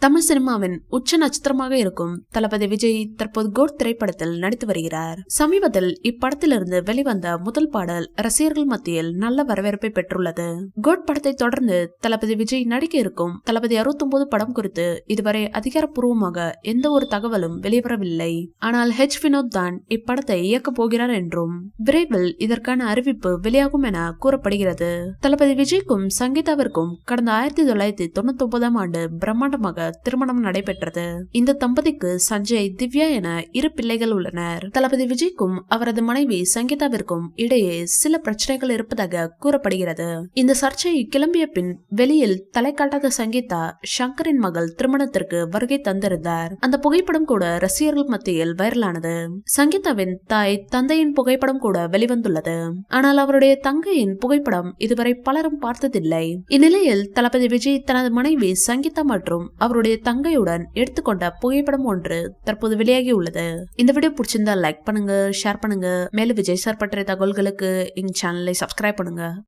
தமிழ் சினிமாவின் உச்ச நட்சத்திரமாக இருக்கும் தளபதி விஜய் தற்போது கோட் திரைப்படத்தில் நடித்து வருகிறார். சமீபத்தில் இப்படத்திலிருந்து வெளிவந்த முதல் பாடல் ரசிகர்கள் மத்தியில் நல்ல வரவேற்பை பெற்றுள்ளது. கோட் படத்தை தொடர்ந்து தளபதி விஜய் நடிக்க இருக்கும் தளபதி 69 படம் குறித்து இதுவரை அதிகாரப்பூர்வமாக எந்த ஒரு தகவலும் வெளிவரவில்லை. ஆனால் வினோத் தான் இப்படத்தை இயக்க போகிறார் என்றும் விரைவில் இதற்கான அறிவிப்பு வெளியாகும் என கூறப்படுகிறது. தளபதி விஜய்க்கும் சங்கீதாவிற்கும் கடந்த 1999 ஆண்டு பிரம்மாண்டமாக திருமணம் நடைபெற்றது. இந்த தம்பதிக்கு சஞ்சய், திவ்யா என 2 பிள்ளைகள் உள்ளனர். தளபதி விஜய்க்கும் அவரது மனைவி சங்கீதாவிற்கும் இடையே சில பிரச்சனைகள் இருப்பதாக கூறப்படுகிறது. இந்த சர்ச்சை கிளம்பிய பின் வெளியில் தலை காட்டாத சங்கீதா சங்கரின் மகள் திருமணத்திற்கு வருகை தந்திருந்தார். அந்த புகைப்படம் கூட ரசிகர்கள் மத்தியில் வைரலானது. சங்கீதாவின் தாய், தந்தையின் புகைப்படம் கூட வெளிவந்துள்ளது. ஆனால் அவருடைய தங்கையின் புகைப்படம் இதுவரை பலரும் பார்த்ததில்லை. இந்நிலையில் தளபதி விஜய் தனது மனைவி சங்கீதா மற்றும் அவருடைய தங்கையுடன் எடுத்துக்கொண்ட புகைப்படம் ஒன்று தற்போது வெளியாகி உள்ளது. இந்த வீடியோ பிடிச்சிருந்தா லைக் பண்ணுங்க, ஷேர் பண்ணுங்க. மேலும் விஜய் சார் பற்றிய தகவல்களுக்கு எங்க சேனலை சப்ஸ்கிரைப் பண்ணுங்க.